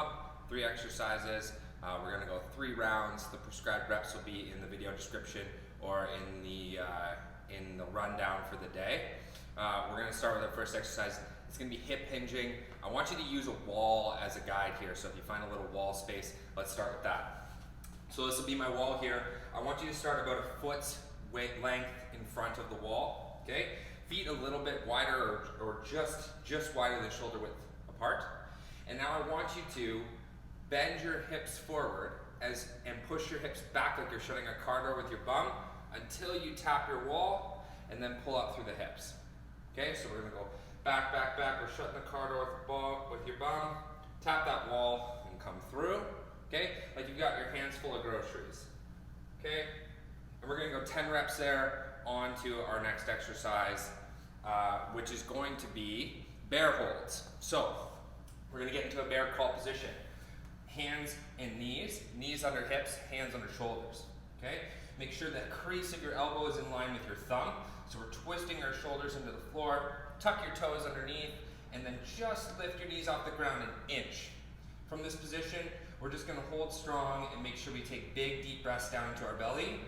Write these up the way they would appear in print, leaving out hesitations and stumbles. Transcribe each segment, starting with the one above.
warm-up, 3 exercises. We're gonna go 3 rounds. The prescribed reps will be in the video description or in the rundown for the day. We're gonna start with our first exercise. It's gonna be hip hinging. I want you to use a wall as a guide here. So if you find a little wall space, let's start with that. So this will be my wall here. I want you to start about a foot's length in front of the wall, okay? Feet a little bit wider or just wider than shoulder width apart. And now I want you to bend your hips forward and push your hips back like you're shutting a car door with your bum until you tap your wall, and then pull up through the hips. Okay, so we're gonna go back, back, back. We're shutting the car door with your bum, tap that wall, and come through. Okay, like you've got your hands full of groceries. Okay, and we're gonna go 10 reps there on to our next exercise, which is going to be bear holds. So we're gonna get into a bear crawl position. Hands and knees under hips, hands under shoulders. Okay, make sure that crease of your elbow is in line with your thumb. So we're twisting our shoulders into the floor, tuck your toes underneath, and then just lift your knees off the ground an inch. From this position, we're just gonna hold strong and make sure we take big, deep breaths down into our belly.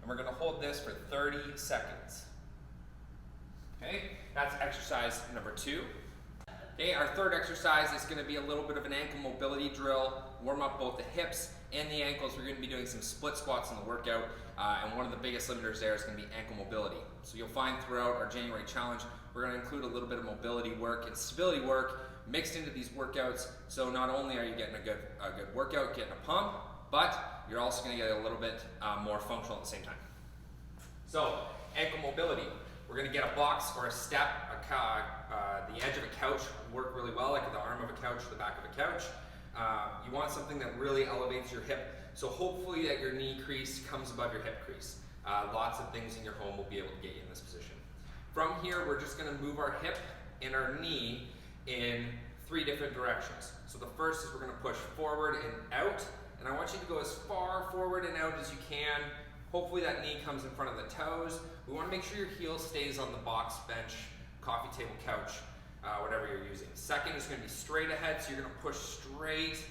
And we're gonna hold this for 30 seconds. Okay, that's exercise number 2. Okay, our third exercise is gonna be a little bit of an ankle mobility drill. Warm up both the hips and the ankles. We're gonna be doing some split squats in the workout, and one of the biggest limiters there is gonna be ankle mobility. So you'll find throughout our January challenge, we're gonna include a little bit of mobility work and stability work mixed into these workouts. So not only are you getting a good workout, getting a pump, but you're also gonna get a little bit more functional at the same time. So ankle mobility. We're gonna get a box or a step, the edge of a couch will work really well, like the arm of a couch or the back of a couch. You want something that really elevates your hip, so hopefully that your knee crease comes above your hip crease. Lots of things in your home will be able to get you in this position. From here, we're just gonna move our hip and our knee in 3 different directions. So the first is we're gonna push forward and out, and I want you to go as far forward and out as you can. Hopefully that knee comes in front of the toes. We want to make sure your heel stays on the box, bench, coffee table, couch, whatever you're using. Second is going to be straight ahead, so you're going to push straight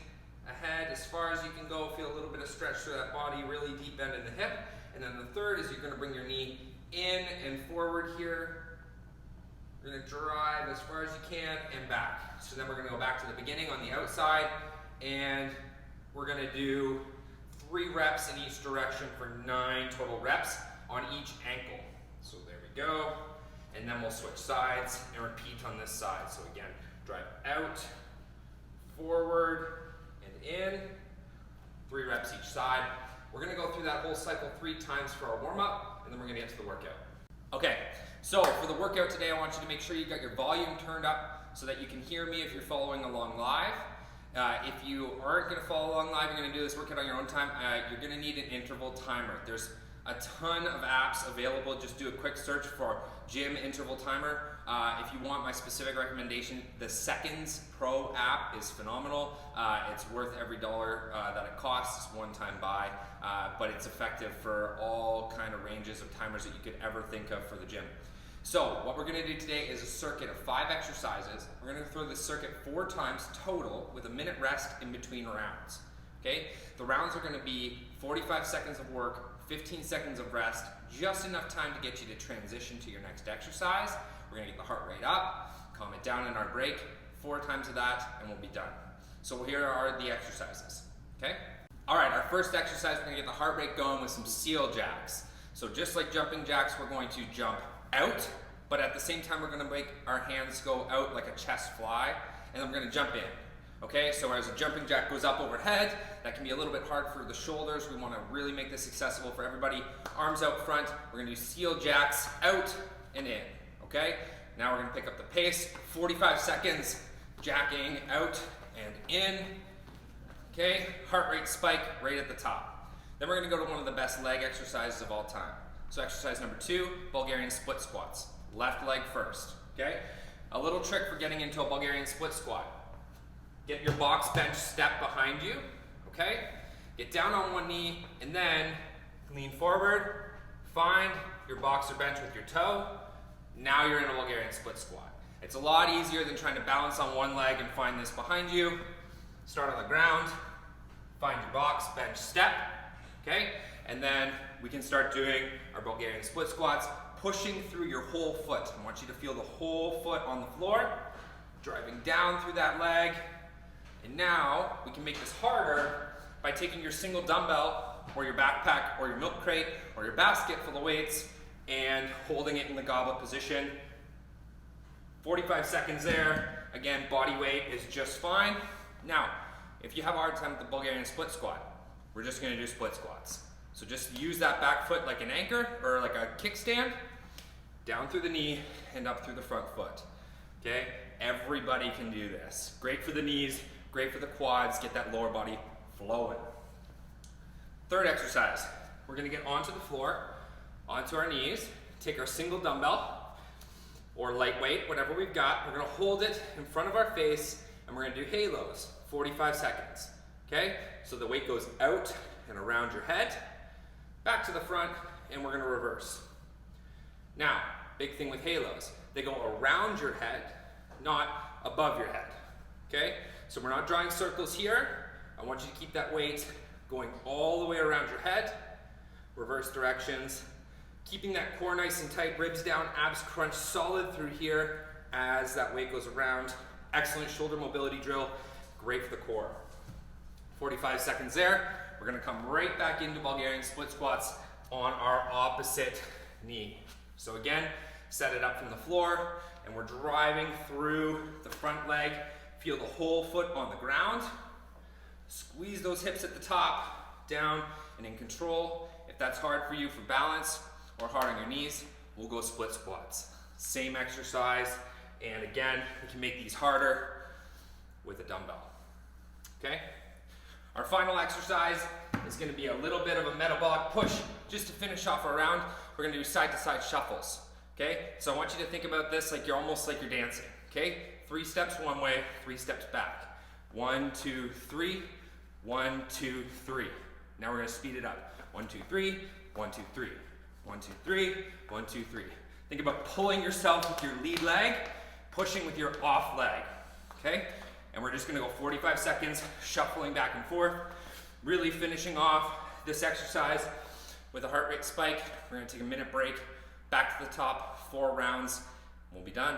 ahead as far as you can go. Feel a little bit of stretch through that body, really deep bend in the hip. And then the third is you're going to bring your knee in and forward here. You're going to drive as far as you can and back. So then we're going to go back to the beginning on the outside, and we're going to do 3 reps in each direction for 9 total reps on each ankle. So there we go. And then we'll switch sides and repeat on this side. So again, drive out, forward, and in. 3 reps each side. We're gonna go through that whole cycle 3 times for our warm-up, and then we're gonna get to the workout. Okay, so for the workout today, I want you to make sure you got your volume turned up so that you can hear me if you're following along live. If you aren't going to follow along live, you're going to do this workout on your own time, you're going to need an interval timer. There's a ton of apps available. Just do a quick search for gym interval timer. If you want my specific recommendation, the Seconds Pro app is phenomenal. It's worth every dollar that it costs. It's one-time buy, but it's effective for all kind of ranges of timers that you could ever think of for the gym. So what we're going to do today is a circuit of 5 exercises. We're going to throw this circuit 4 times total with a minute rest in between rounds. Okay? The rounds are going to be 45 seconds of work, 15 seconds of rest, just enough time to get you to transition to your next exercise. We're going to get the heart rate up, calm it down in our break, 4 times of that, and we'll be done. So here are the exercises. Okay? All right, our first exercise, we're going to get the heart rate going with some seal jacks. So just like jumping jacks, we're going to jump out, but at the same time we're going to make our hands go out like a chest fly, and then we're going to jump in. Okay, so as a jumping jack goes up overhead, that can be a little bit hard for the shoulders. We want to really make this accessible for everybody. Arms out front, we're going to do seal jacks out and in. Okay, now we're going to pick up the pace, 45 seconds, jacking out and in. Okay, heart rate spike right at the top. Then we're going to go to one of the best leg exercises of all time. So exercise number 2, Bulgarian split squats. Left leg first, okay? A little trick for getting into a Bulgarian split squat. Get your box bench step behind you, okay? Get down on one knee and then lean forward, find your box or bench with your toe. Now you're in a Bulgarian split squat. It's a lot easier than trying to balance on one leg and find this behind you. Start on the ground, find your box, bench, step, okay? And then we can start doing our Bulgarian split squats, pushing through your whole foot. I want you to feel the whole foot on the floor, driving down through that leg. And now we can make this harder by taking your single dumbbell or your backpack or your milk crate or your basket full of weights and holding it in the goblet position. 45 seconds there. Again, body weight is just fine. Now, if you have a hard time with the Bulgarian split squat, we're just gonna do split squats. So just use that back foot like an anchor or like a kickstand, down through the knee and up through the front foot, okay? Everybody can do this. Great for the knees, great for the quads, get that lower body flowing. Third exercise, we're gonna get onto the floor, onto our knees, take our single dumbbell, or lightweight, whatever we've got. We're gonna hold it in front of our face and we're gonna do halos, 45 seconds, okay? So the weight goes out and around your head, back to the front, and we're gonna reverse. Now, big thing with halos, they go around your head, not above your head, okay? So we're not drawing circles here. I want you to keep that weight going all the way around your head, reverse directions, keeping that core nice and tight, ribs down, abs crunch solid through here as that weight goes around. Excellent shoulder mobility drill, great for the core. 45 seconds there. We're gonna come right back into Bulgarian split squats on our opposite knee. So again, set it up from the floor and we're driving through the front leg. Feel the whole foot on the ground. Squeeze those hips at the top, down and in control. If that's hard for you for balance, or hard on your knees, we'll go split squats. Same exercise, and again, we can make these harder with a dumbbell, okay? Our final exercise is gonna be a little bit of a metabolic push. Just to finish off our round, we're gonna do side-to-side shuffles, okay? So I want you to think about this like you're almost like you're dancing, okay? 3 steps one way, 3 steps back. 1, 2, 3, 1, 2, 3. Now we're gonna speed it up. 1, 2, 3, 1, 2, 3. 1, 2, 3, 1, 2, 3. Think about pulling yourself with your lead leg, pushing with your off leg, okay? And we're just gonna go 45 seconds, shuffling back and forth, really finishing off this exercise with a heart rate spike. We're gonna take a minute break, back to the top, 4 rounds, we'll be done.